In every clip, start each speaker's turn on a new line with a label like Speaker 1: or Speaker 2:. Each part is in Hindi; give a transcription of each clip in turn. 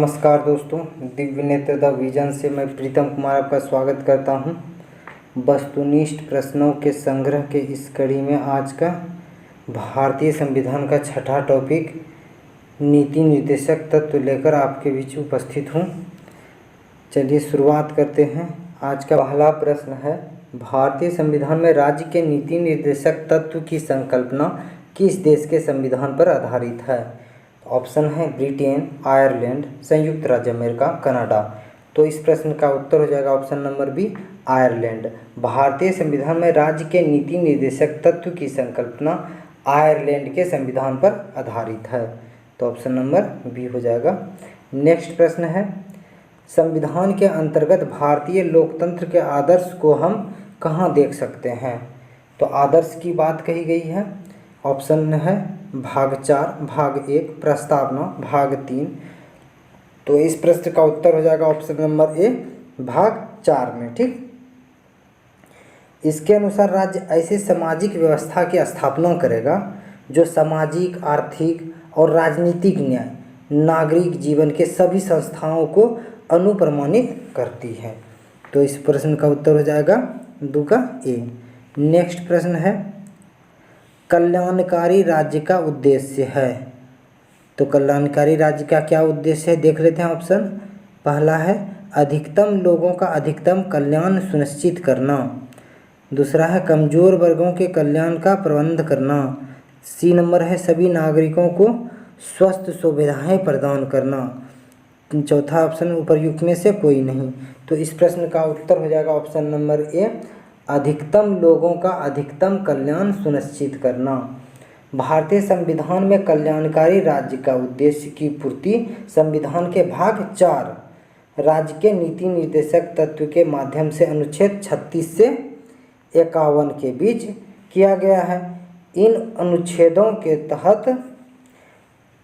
Speaker 1: नमस्कार दोस्तों, दिव्य नेत्र द विजन से मैं प्रीतम कुमार आपका स्वागत करता हूं। वस्तुनिष्ठ प्रश्नों के संग्रह के इस कड़ी में आज का भारतीय संविधान का छठा टॉपिक नीति निर्देशक तत्व लेकर आपके बीच उपस्थित हूं। चलिए शुरुआत करते हैं। आज का पहला प्रश्न है, भारतीय संविधान में राज्य के नीति निर्देशक तत्व की संकल्पना किस देश के संविधान पर आधारित है? ऑप्शन है ब्रिटेन, आयरलैंड, संयुक्त राज्य अमेरिका, कनाडा। तो इस प्रश्न का उत्तर हो जाएगा ऑप्शन नंबर बी, आयरलैंड। भारतीय संविधान में राज्य के नीति निर्देशक तत्व की संकल्पना आयरलैंड के संविधान पर आधारित है। तो ऑप्शन नंबर बी हो जाएगा। नेक्स्ट प्रश्न है, संविधान के अंतर्गत भारतीय लोकतंत्र के आदर्श को हम कहाँ देख सकते हैं? तो आदर्श की बात कही गई है। ऑप्शन है भाग 4, भाग 1, प्रस्तावना, भाग 3। तो इस प्रश्न का उत्तर हो जाएगा ऑप्शन नंबर ए, भाग 4 में। ठीक, इसके अनुसार राज्य ऐसे सामाजिक व्यवस्था की स्थापना करेगा जो सामाजिक, आर्थिक और राजनीतिक न्याय, नागरिक जीवन के सभी संस्थाओं को अनुप्रमाणित करती है। तो इस प्रश्न का उत्तर हो जाएगा दो का ए। नेक्स्ट प्रश्न है, कल्याणकारी राज्य का उद्देश्य है। तो कल्याणकारी राज्य का क्या उद्देश्य है, देख लेते हैं ऑप्शन। पहला है अधिकतम लोगों का अधिकतम कल्याण सुनिश्चित करना। दूसरा है कमज़ोर वर्गों के कल्याण का प्रबंध करना। सी नंबर है सभी नागरिकों को स्वस्थ सुविधाएं प्रदान करना। चौथा ऑप्शन उपर्युक्त में से कोई नहीं। तो इस प्रश्न का उत्तर हो जाएगा ऑप्शन नंबर ए, अधिकतम लोगों का अधिकतम कल्याण सुनिश्चित करना। भारतीय संविधान में कल्याणकारी राज्य का उद्देश्य की पूर्ति संविधान के भाग 4 राज्य के नीति निर्देशक तत्व के माध्यम से अनुच्छेद 36 से 51 के बीच किया गया है। इन अनुच्छेदों के तहत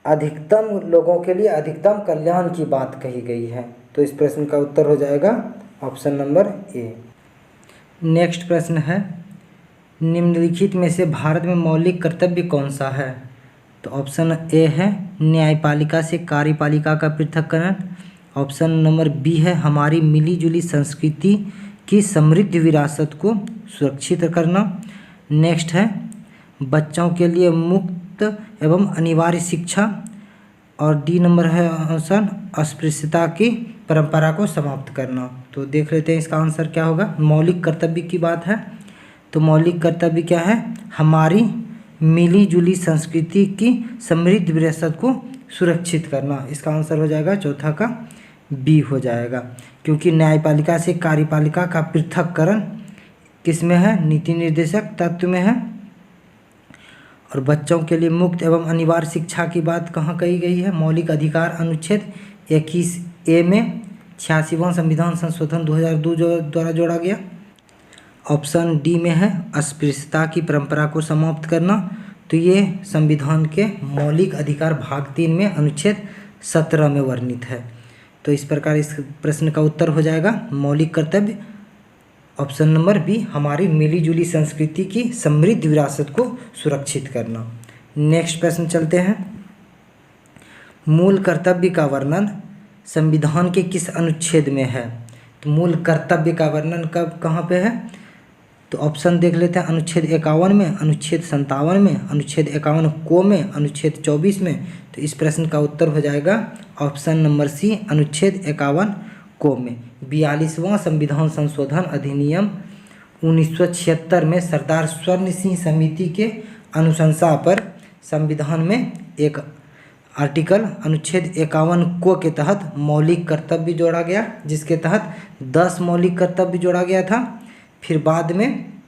Speaker 1: अधिकतम लोगों के लिए अधिकतम कल्याण की बात कही गई है। तो इस प्रश्न का उत्तर हो जाएगा ऑप्शन नंबर ए। नेक्स्ट प्रश्न है, निम्नलिखित में से भारत में मौलिक कर्तव्य कौन सा है? तो ऑप्शन ए है न्यायपालिका से कार्यपालिका का पृथक्करण। ऑप्शन नंबर बी है हमारी मिलीजुली संस्कृति की समृद्ध विरासत को सुरक्षित करना। नेक्स्ट है बच्चों के लिए मुक्त एवं अनिवार्य शिक्षा। और डी नंबर है ऑप्शन अस्पृश्यता की परंपरा को समाप्त करना। तो देख लेते हैं इसका आंसर क्या होगा। मौलिक कर्तव्य की बात है, तो मौलिक कर्तव्य क्या है? हमारी मिलीजुली संस्कृति की समृद्ध विरासत को सुरक्षित करना। इसका आंसर हो जाएगा चौथा का बी हो जाएगा, क्योंकि न्यायपालिका से कार्यपालिका का पृथक्करण किस में है? नीति निर्देशक तत्व में है। और बच्चों के लिए मुक्त एवं अनिवार्य शिक्षा की बात कहाँ कही गई है? मौलिक अधिकार अनुच्छेद 21A में 86वां संविधान संशोधन 2002 द्वारा जोड़ा गया। ऑप्शन डी में है अस्पृश्यता की परंपरा को समाप्त करना। तो ये संविधान के मौलिक अधिकार भाग 3 में अनुच्छेद 17 में वर्णित है। तो इस प्रकार इस प्रश्न का उत्तर हो जाएगा मौलिक कर्तव्य ऑप्शन नंबर बी, हमारी मिलीजुली संस्कृति की समृद्ध विरासत को सुरक्षित करना। नेक्स्ट प्रश्न चलते हैं, मूल कर्तव्य का वर्णन संविधान के किस अनुच्छेद में है? तो मूल कर्तव्य का वर्णन कब कहाँ पे है? तो ऑप्शन देख लेते हैं। अनुच्छेद 51 में, अनुच्छेद 57 में, अनुच्छेद 51 को में, अनुच्छेद 24 में। तो इस प्रश्न का उत्तर हो जाएगा ऑप्शन नंबर सी, अनुच्छेद 51 को में। 42वां संविधान संशोधन अधिनियम 1976 में सरदार स्वर्ण सिंह समिति के अनुशंसा पर संविधान में एक आर्टिकल अनुच्छेद 51 को के तहत मौलिक कर्तव्य जोड़ा गया, जिसके तहत 10 मौलिक कर्तव्य जोड़ा गया था। फिर बाद में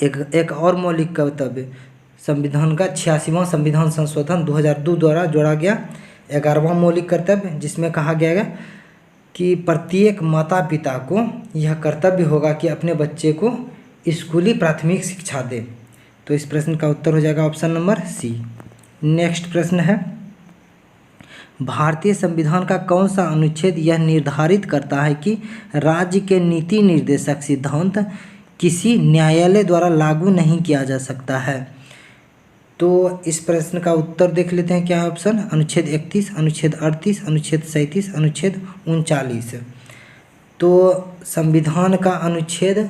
Speaker 1: एक और मौलिक कर्तव्य संविधान का 86वां संविधान संशोधन 2002 द्वारा जोड़ा गया, 11वां मौलिक कर्तव्य, जिसमें कहा गया कि प्रत्येक माता पिता को यह कर्तव्य होगा कि अपने बच्चे को स्कूली प्राथमिक शिक्षा दे। तो इस प्रश्न का उत्तर हो जाएगा ऑप्शन नंबर सी। नेक्स्ट प्रश्न है, भारतीय संविधान का कौन सा अनुच्छेद यह निर्धारित करता है कि राज्य के नीति निर्देशक सिद्धांत किसी न्यायालय द्वारा लागू नहीं किया जा सकता है? तो इस प्रश्न का उत्तर देख लेते हैं क्या है ऑप्शन। अनुच्छेद 31, अनुच्छेद 38, अनुच्छेद 37, अनुच्छेद 39। तो संविधान का अनुच्छेद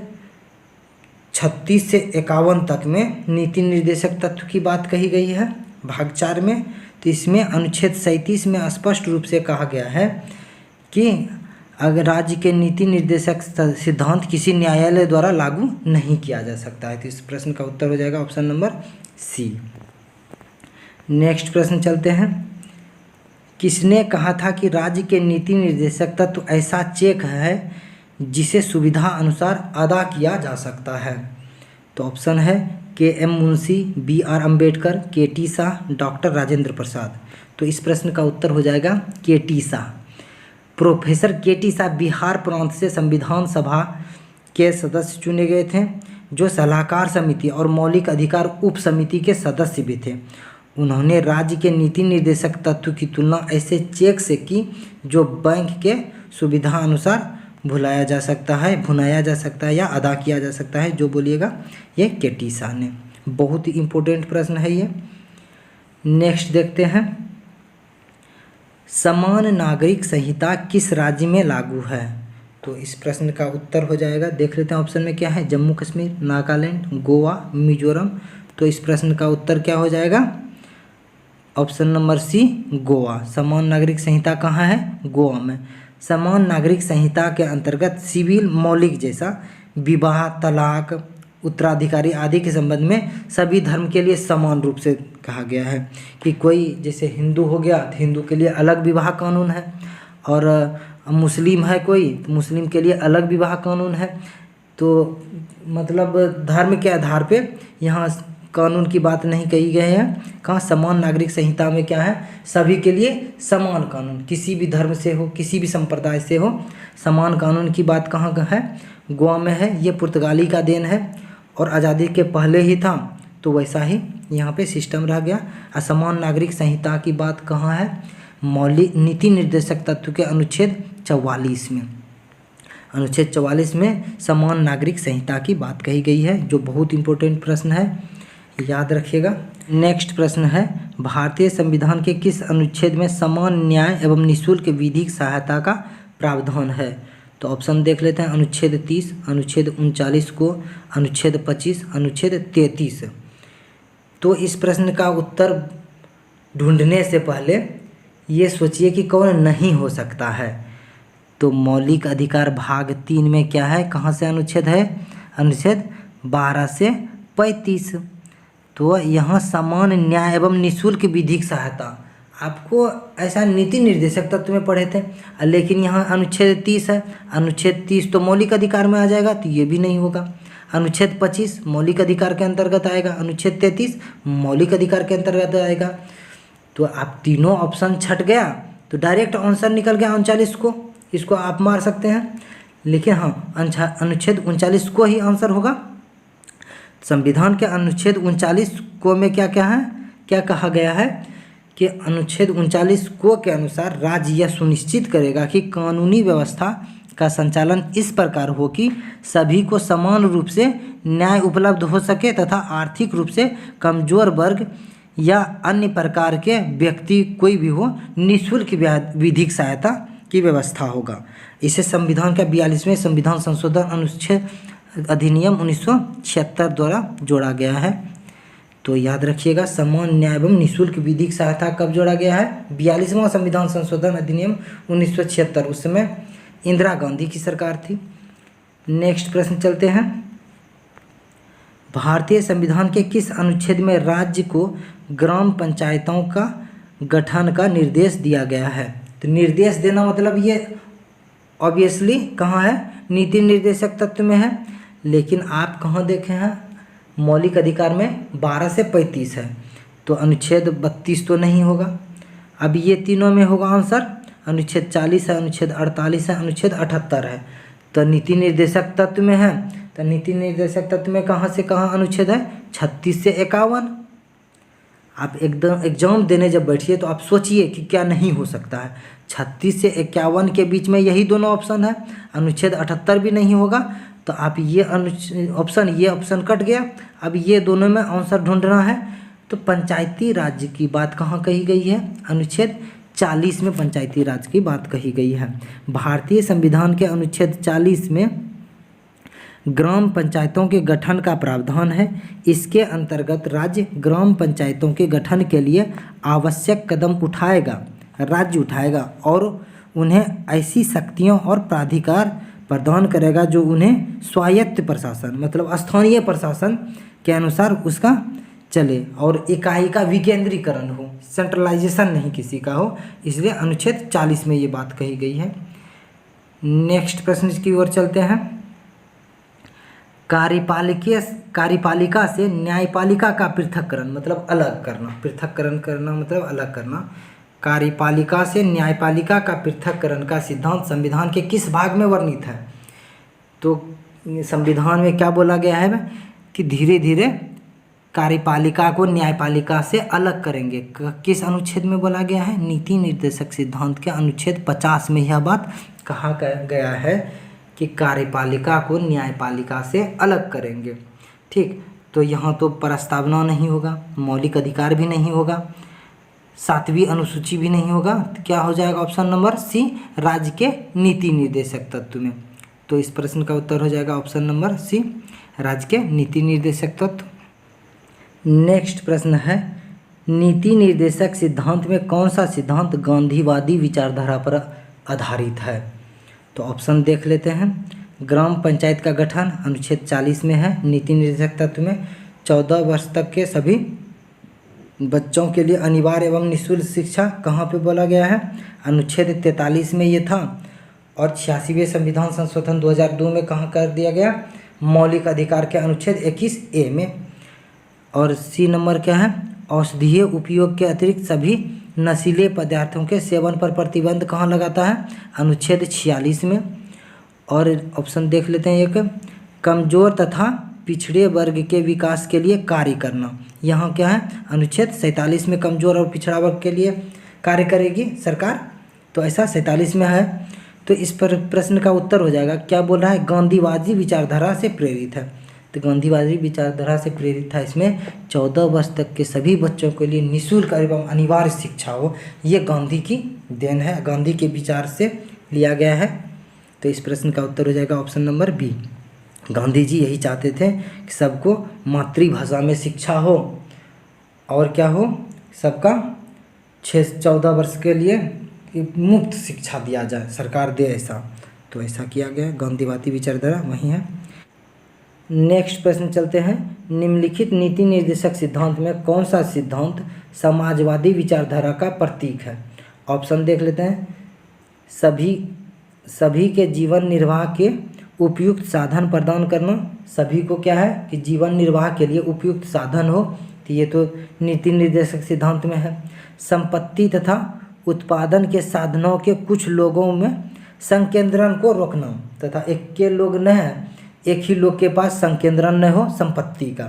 Speaker 1: 36 से 51 तक में नीति निर्देशक तत्व की बात कही गई है भाग 4 में। तो इसमें अनुच्छेद 37 में स्पष्ट रूप से कहा गया है कि अगर राज्य के नीति निर्देशक सिद्धांत किसी न्यायालय द्वारा लागू नहीं किया जा सकता है। तो इस प्रश्न का उत्तर हो जाएगा ऑप्शन नंबर सी। नेक्स्ट प्रश्न चलते हैं। किसने कहा था कि राज्य के नीति निर्देशक तत्व ऐसा चेक है जिसे सुविधा अनुसार अदा किया जा सकता है। तो ऑप्शन है K M. Munshi, B R. Ambedkar, K T. Shah, doctor Rajendra Prasad. तो इस प्रश्न का उत्तर हो जाएगा K T. Shah. Professor K T. Shah Bihar प्रांत से संविधान सभा के सदस्य चुने गए थे, जो सलाहकार समिति और मौलिक अधिकार उप समिति के सदस्य भी थे। उन्होंने राज्य के नीति निर्देशक तत्व की तुलना ऐसे चेक से की जो बैंक के सुविधा अनुसार भुनाया जा सकता है या अदा किया जा सकता है। जो बोलिएगा ये के.टी. शाह ने। बहुत ही इम्पोर्टेंट प्रश्न है ये। नेक्स्ट देखते हैं। समान नागरिक संहिता किस राज्य में लागू है। तो इस प्रश्न का उत्तर हो जाएगा, देख लेते हैं ऑप्शन में क्या है। जम्मू कश्मीर, नागालैंड, गोवा, मिजोरम। तो इस प्रश्न का उत्तर क्या हो जाएगा ऑप्शन नंबर सी, गोवा। समान नागरिक संहिता कहाँ है, गोवा में। समान नागरिक संहिता के अंतर्गत सिविल मौलिक जैसा विवाह, तलाक, उत्तराधिकारी आदि के संबंध में सभी धर्म के लिए समान रूप से कहा गया है कि कोई जैसे हिंदू हो गया तो हिंदू के लिए अलग विवाह कानून है, और मुस्लिम है कोई तो मुस्लिम के लिए अलग विवाह कानून है। तो मतलब धर्म के आधार पे यहाँ कानून की बात नहीं कही गई है। कहाँ समान नागरिक संहिता में क्या है, सभी के लिए समान कानून, किसी भी धर्म से हो, किसी भी संप्रदाय से हो, समान कानून की बात कहाँ है, गोवा में है। ये पुर्तगाली का देन है और आज़ादी के पहले ही था, तो वैसा ही यहाँ पे सिस्टम रह गया। असमान नागरिक संहिता की बात कहाँ है, मौलिक नीति निर्देशक तत्व के अनुच्छेद 44 में। अनुच्छेद 44 में समान नागरिक संहिता की बात कही गई है, जो बहुत इंपॉर्टेंट प्रश्न है, याद रखिएगा। नेक्स्ट प्रश्न है। भारतीय संविधान के किस अनुच्छेद में समान न्याय एवं निःशुल्क विधिक सहायता का प्रावधान है। तो ऑप्शन देख लेते हैं। अनुच्छेद 30, अनुच्छेद 39 को, अनुच्छेद 25, अनुच्छेद 33। तो इस प्रश्न का उत्तर ढूंढने से पहले ये सोचिए कि कौन नहीं हो सकता है। तो मौलिक अधिकार भाग 3 में क्या है, कहाँ से अनुच्छेद है, अनुच्छेद 12 से 35। तो यहाँ समान न्याय एवं निःशुल्क विधिक सहायता आपको ऐसा नीति निर्देशक तत्व में पढ़े थे, लेकिन यहाँ अनुच्छेद 30 है। अनुच्छेद 30 तो मौलिक अधिकार में आ जाएगा, तो ये भी नहीं होगा। अनुच्छेद 25 मौलिक अधिकार के अंतर्गत आएगा, अनुच्छेद 33 मौलिक अधिकार के अंतर्गत आएगा। तो आप तीनों ऑप्शन छट गया, तो डायरेक्ट आंसर निकल गया 39 को। इसको आप मार सकते हैं, लेकिन हाँ अनुच्छेद 39 को ही आंसर होगा। संविधान के अनुच्छेद 39 को में क्या क्या है, क्या कहा गया है कि अनुच्छेद 39 को के अनुसार राज्य यह सुनिश्चित करेगा कि कानूनी व्यवस्था का संचालन इस प्रकार हो कि सभी को समान रूप से न्याय उपलब्ध हो सके तथा आर्थिक रूप से कमजोर वर्ग या अन्य प्रकार के व्यक्ति कोई भी हो, निःशुल्क विधिक सहायता की व्यवस्था होगा। इसे संविधान का 42वें संविधान संशोधन अनुच्छेद अधिनियम 1976 द्वारा जोड़ा गया है। तो याद रखिएगा, समान न्याय एवं निःशुल्क विधिक सहायता कब जोड़ा गया है, 42वां संविधान संशोधन अधिनियम 1976। उस समय इंदिरा गांधी की सरकार थी। नेक्स्ट प्रश्न चलते हैं। भारतीय संविधान के किस अनुच्छेद में राज्य को ग्राम पंचायतों का गठन का निर्देश दिया गया है। तो निर्देश देना मतलब ये ऑब्वियसली कहाँ है, नीति निर्देशक तत्व में है, लेकिन आप कहाँ देखे हैं, मौलिक अधिकार में 12 से 35 है, तो अनुच्छेद 32 तो नहीं होगा। अब ये तीनों में होगा आंसर, अनुच्छेद 40 है, अनुच्छेद 48 है, अनुच्छेद 78 है। तो नीति निर्देशक तत्व में है, तो नीति निर्देशक तत्व में कहाँ से कहाँ अनुच्छेद है, 36 से 51। आप एकदम एग्जाम देने जब बैठिए तो आप सोचिए कि क्या नहीं हो सकता है। 36 से 51 के बीच में यही दोनों ऑप्शन है, अनुच्छेद 78 भी नहीं होगा। तो आप ये ऑप्शन कट गया। अब ये दोनों में आंसर ढूंढना है, तो पंचायती राज की बात कहाँ कही गई है? अनुच्छेद 40 में पंचायती राज की बात कही गई है। भारतीय संविधान के अनुच्छेद 40 में ग्राम पंचायतों के गठन का प्रावधान है। इसके अंतर्गत राज्य ग्राम पंचायतों के गठन के लिए आवश्यक कदम उठाएगा, राज्य उठाएगा और उन्हें ऐसी शक्तियों और प्राधिकार प्रदान करेगा जो उन्हें स्वायत्त प्रशासन मतलब स्थानीय प्रशासन के अनुसार उसका चले और इकाई का विकेंद्रीकरण हो, सेंट्रलाइजेशन नहीं किसी का हो। इसलिए अनुच्छेद 40 में ये बात कही गई है। नेक्स्ट प्रश्न की ओर चलते हैं। कार्यपालिका से न्यायपालिका का पृथक्करण मतलब अलग करना, पृथक्करण करना मतलब अलग करना। कार्यपालिका से न्यायपालिका का पृथक्करण का सिद्धांत संविधान के किस भाग में वर्णित है? तो संविधान में क्या बोला गया है कि धीरे धीरे कार्यपालिका को न्यायपालिका से अलग करेंगे। किस अनुच्छेद में बोला गया है? नीति निर्देशक सिद्धांत के अनुच्छेद 50 में यह बात कहा गया है कि कार्यपालिका को न्यायपालिका से अलग करेंगे। ठीक, तो यहाँ तो प्रस्तावना नहीं होगा, मौलिक अधिकार भी नहीं होगा, 7वीं अनुसूची भी नहीं होगा। तो क्या हो जाएगा? ऑप्शन नंबर सी, राज्य के नीति निर्देशक तत्व में। तो इस प्रश्न का उत्तर हो जाएगा ऑप्शन नंबर सी, राज्य के नीति निर्देशक तत्व। नेक्स्ट प्रश्न है, नीति निर्देशक सिद्धांत में कौन सा सिद्धांत गांधीवादी विचारधारा पर आधारित है? तो ऑप्शन देख लेते हैं। ग्राम पंचायत का गठन अनुच्छेद 40 में है। नीति निर्देशक तत्व में 14 वर्ष तक के सभी बच्चों के लिए अनिवार्य एवं निःशुल्क शिक्षा कहाँ पे बोला गया है? अनुच्छेद 43 में ये था। और 86वें संविधान संशोधन 2002 में कहाँ कर दिया गया? मौलिक अधिकार के अनुच्छेद 21A में। और सी नंबर क्या है? औषधीय उपयोग के अतिरिक्त सभी नशीले पदार्थों के सेवन पर प्रतिबंध कहाँ लगाता है? अनुच्छेद 46 में। और ऑप्शन देख लेते हैं एक, कमजोर तथा पिछड़े वर्ग के विकास के लिए कार्य करना। यहाँ क्या है? अनुच्छेद 47 में कमजोर और पिछड़ा वर्ग के लिए कार्य करेगी सरकार, तो ऐसा 47 में है। तो इस पर प्रश्न का उत्तर हो जाएगा, क्या बोल रहा है? गांधीवादी विचारधारा से प्रेरित है। तो गांधीवादी विचारधारा से प्रेरित था। इसमें 14 वर्ष तक के सभी बच्चों के लिए निःशुल्क एवं अनिवार्य शिक्षा हो, ये गांधी की देन है, गांधी के विचार से लिया गया है। तो इस प्रश्न का उत्तर हो जाएगा option number B. Gandhi ji यही चाहते थे कि सबको मातृभाषा में शिक्षा हो और क्या हो, सबका 14 वर्ष के लिए मुफ्त शिक्षा दिया जाए, सरकार दे ऐसा। तो ऐसा किया गया, गांधीवादी विचारधारा वही है। नेक्स्ट प्रश्न चलते हैं। निम्नलिखित नीति निर्देशक सिद्धांत में कौन सा सिद्धांत समाजवादी विचारधारा का प्रतीक है? ऑप्शन देख लेते हैं। सभी के जीवन निर्वाह के उपयुक्त साधन प्रदान करना। सभी को क्या है कि जीवन निर्वाह के लिए उपयुक्त साधन हो, तो ये तो नीति निर्देशक सिद्धांत में है। संपत्ति तथा उत्पादन के साधनों के कुछ लोगों में संकेंद्रण को रोकना, तथा एक ही लोग के पास संकेंद्रण न हो संपत्ति का।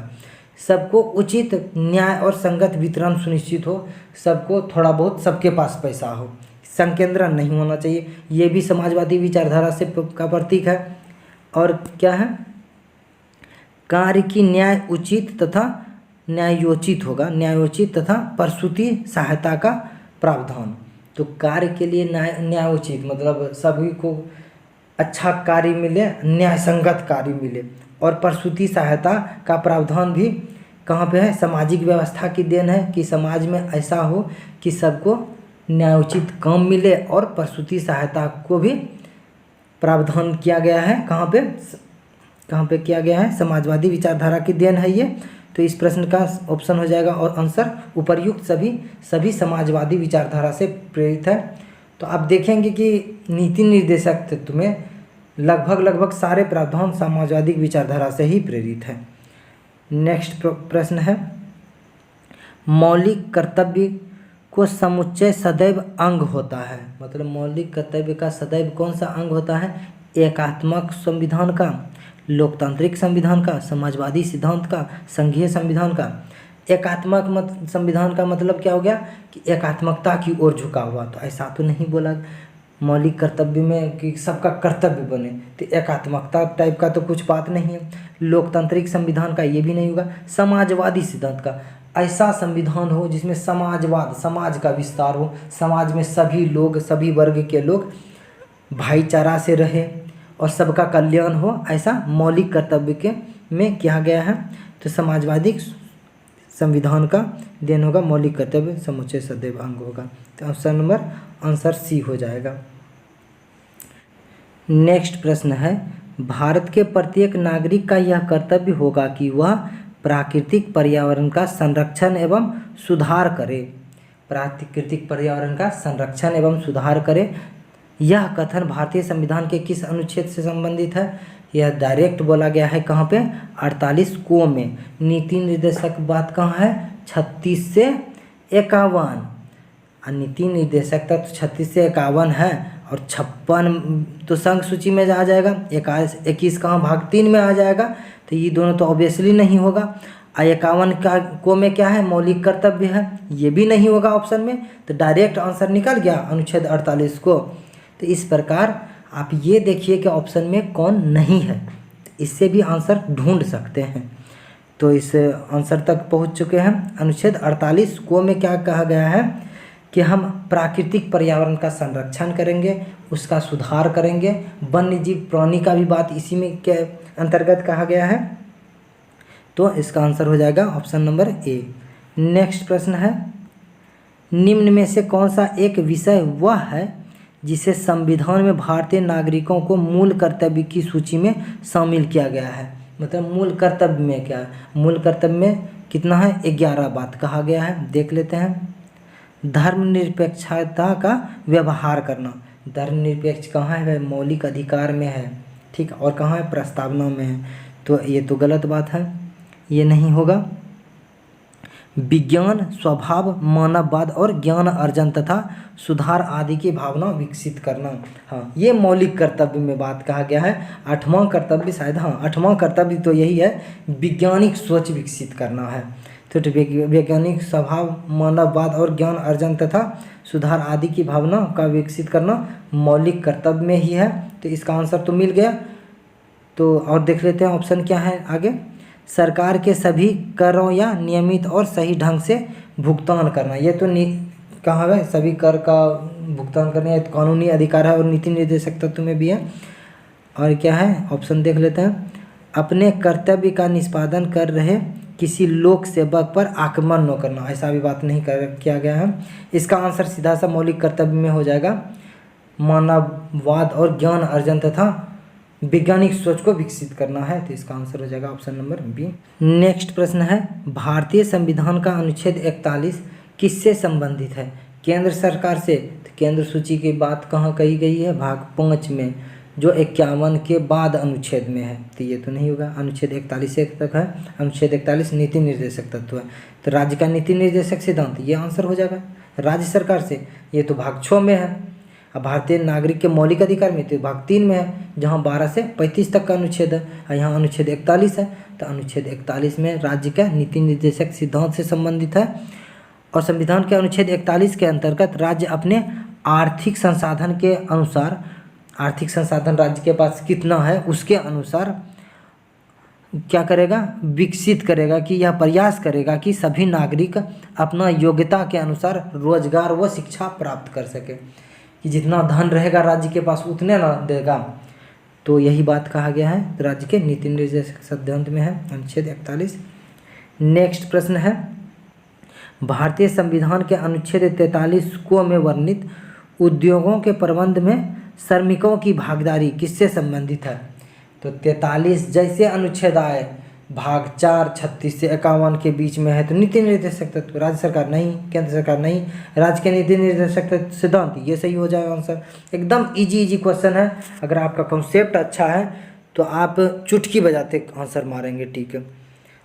Speaker 1: सबको उचित न्याय और संगत वितरण सुनिश्चित हो, सबको थोड़ा बहुत सबके पास पैसा हो, संकेंद्रण नहीं होना चाहिए। ये भी समाजवादी विचारधारा से का प्रतीक है। और क्या है? कार्य की न्याय उचित तथा न्यायोचित होगा, न्यायोचित तथा प्रसूति सहायता का प्रावधान। तो कार्य के लिए न्यायोचित मतलब सभी को अच्छा कार्य मिले, न्याय संगत कार्य मिले। और प्रसूति सहायता का प्रावधान भी कहाँ पे है? सामाजिक व्यवस्था की देन है कि समाज में ऐसा हो कि सबको न्यायोचित काम मिले, और प्रसूति सहायता को भी प्रावधान किया गया है। कहाँ पे किया गया है? समाजवादी विचारधारा की देन है ये। तो इस प्रश्न का ऑप्शन हो जाएगा और आंसर उपर्युक्त सभी समाजवादी विचारधारा से प्रेरित है। तो आप देखेंगे कि नीति निर्देशक तत्व में लगभग सारे प्रावधान समाजवादी विचारधारा से ही प्रेरित है। नेक्स्ट प्रश्न है, मौलिक कर्तव्य को समुच्चय सदैव अंग होता है। मतलब मौलिक कर्तव्य का सदैव कौन सा अंग होता है? एकात्मक संविधान का, लोकतांत्रिक संविधान का, समाजवादी सिद्धांत का, संघीय संविधान का। एकात्मक संविधान का मतलब क्या हो गया कि एकात्मकता की ओर झुका हुआ। तो ऐसा तो नहीं बोला मौलिक कर्तव्य में कि सबका कर्तव्य बने, तो एकात्मकता टाइप का तो कुछ बात नहीं है। लोकतांत्रिक संविधान का ये भी नहीं होगा। समाजवादी सिद्धांत का ऐसा संविधान हो जिसमें समाजवाद, समाज का विस्तार हो, समाज में सभी लोग, सभी वर्ग के लोग भाईचारा से रहे और सबका कल्याण हो, ऐसा मौलिक कर्तव्य के में किया गया है। तो समाजवादी संविधान का देन होगा मौलिक कर्तव्य समुच्चय सदैव अंग होगा। तो ऑप्शन नंबर आंसर सी हो जाएगा। नेक्स्ट प्रश्न है, भारत के प्रत्येक नागरिक का यह कर्तव्य होगा कि वह प्राकृतिक पर्यावरण का संरक्षण एवं सुधार करे। प्राकृतिक पर्यावरण का संरक्षण एवं सुधार करे, यह कथन भारतीय संविधान के किस अनुच्छेद से संबंधित है? यह डायरेक्ट बोला गया है कहाँ पे? 48 को में। नीति निर्देशक बात कहाँ है? 36 से 51। नीति निर्देशक तक 36 से 51 है और 56 तो संघ सूची में आ जाएगा। 21 कहाँ? भाग 3 में आ जाएगा। तो ये दोनों तो ऑब्वियसली नहीं होगा। 51 का को में क्या है? मौलिक कर्तव्य है, ये भी नहीं होगा ऑप्शन में। तो डायरेक्ट आंसर निकल गया अनुच्छेद 48 को। तो इस प्रकार आप ये देखिए कि ऑप्शन में कौन नहीं है, इससे भी आंसर ढूंढ सकते हैं। तो इस आंसर तक पहुंच चुके हैं। अनुच्छेद 48 को में क्या कहा गया है कि हम प्राकृतिक पर्यावरण का संरक्षण करेंगे, उसका सुधार करेंगे। वन्य जीव प्राणी का भी बात इसी में के अंतर्गत कहा गया है। तो इसका आंसर हो जाएगा ऑप्शन नंबर ए। नेक्स्ट प्रश्न है, निम्न में से कौन सा एक विषय वह है जिसे संविधान में भारतीय नागरिकों को मूल कर्तव्य की सूची में शामिल किया गया है? मतलब मूल कर्तव्य में क्या है? मूल कर्तव्य में कितना है? 11 बात कहा गया है। देख लेते हैं। धर्मनिरपेक्षता का व्यवहार करना। धर्मनिरपेक्ष कहाँ है? मौलिक अधिकार में है, ठीक। और कहाँ है? प्रस्तावना में है। तो ये तो गलत बात है, ये नहीं होगा। विज्ञान, स्वभाव, मानववाद और ज्ञान अर्जन तथा सुधार आदि की भावना विकसित करना, हाँ ये मौलिक कर्तव्य में बात कहा गया है। 8वां कर्तव्य शायद, हाँ 8वां कर्तव्य तो यही है, वैज्ञानिक सोच विकसित करना है। तो वैज्ञानिक स्वभाव, मानववाद और ज्ञान अर्जन तथा सुधार आदि की भावना का विकसित करना मौलिक कर्तव्य में ही है। तो इसका आंसर तो मिल गया। तो और देख लेते हैं ऑप्शन क्या है आगे। सरकार के सभी करों या नियमित और सही ढंग से भुगतान करना, ये तो कहाँ है? सभी कर का भुगतान करना, ये तो कानूनी अधिकार है और नीति निर्देशक तत्व में भी है। और क्या है? ऑप्शन देख लेते हैं। अपने कर्तव्य का निष्पादन कर रहे किसी लोक सेवक पर आक्रमण न करना, ऐसा भी बात नहीं किया गया है। इसका आंसर सीधा सा मौलिक कर्तव्य में हो जाएगा। मानववाद और ज्ञान अर्जन तथा वैज्ञानिक सोच को विकसित करना है। तो इसका आंसर हो जाएगा ऑप्शन नंबर बी। नेक्स्ट प्रश्न है, भारतीय संविधान का अनुच्छेद 41 किससे संबंधित है? केंद्र सरकार से। तो केंद्र सूची की बात कहाँ कही गई है? भाग 5 में, जो 51 के बाद अनुच्छेद में है। तो ये तो नहीं होगा। अनुच्छेद 41 तक है। अनुच्छेद 41 नीति निर्देशक तत्व है। तो राज्य का नीति निर्देशक सिद्धांत, ये आंसर हो जाएगा राज्य सरकार से। ये तो भाग 6 में है। अब भारतीय नागरिक के मौलिक अधिकार में तो भाग 3 में है, जहाँ 12 से 35 तक का अनुच्छेद है और यहाँ अनुच्छेद 41 है। तो अनुच्छेद 41 में राज्य का नीति निर्देशक सिद्धांत से संबंधित है। और संविधान के अनुच्छेद 41 के अंतर्गत राज्य अपने आर्थिक संसाधन के अनुसार, आर्थिक संसाधन राज्य के पास कितना है उसके अनुसार क्या करेगा? विकसित करेगा कि यह प्रयास करेगा कि सभी नागरिक अपना योग्यता के अनुसार रोजगार व शिक्षा प्राप्त कर सके, कि जितना धन रहेगा राज्य के पास उतने ना देगा। तो यही बात कहा गया है। तो राज्य के नीति निर्देशक सिद्धांत में है अनुच्छेद 41। नेक्स्ट प्रश्न है, भारतीय संविधान के अनुच्छेद 43 को में वर्णित उद्योगों के प्रबंध में श्रमिकों की भागीदारी किससे संबंधित है? तो 43 जैसे अनुच्छेद आए, भाग 4 36 से 51 के बीच में है। तो नीति निर्देशक तत्व, राज्य सरकार नहीं, केंद्र सरकार नहीं, राज्य के नीति निर्देशक सिद्धांत, ये सही हो जाएगा आंसर। एकदम इजी क्वेश्चन है। अगर आपका कॉन्सेप्ट अच्छा है तो आप चुटकी बजाते आंसर मारेंगे, ठीक है।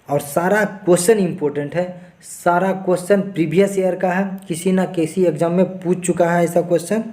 Speaker 1: और सारा क्वेश्चन इंपॉर्टेंट है, सारा क्वेश्चन प्रीवियस ईयर का है, किसी ना किसी एग्जाम में पूछ चुका है ऐसा क्वेश्चन।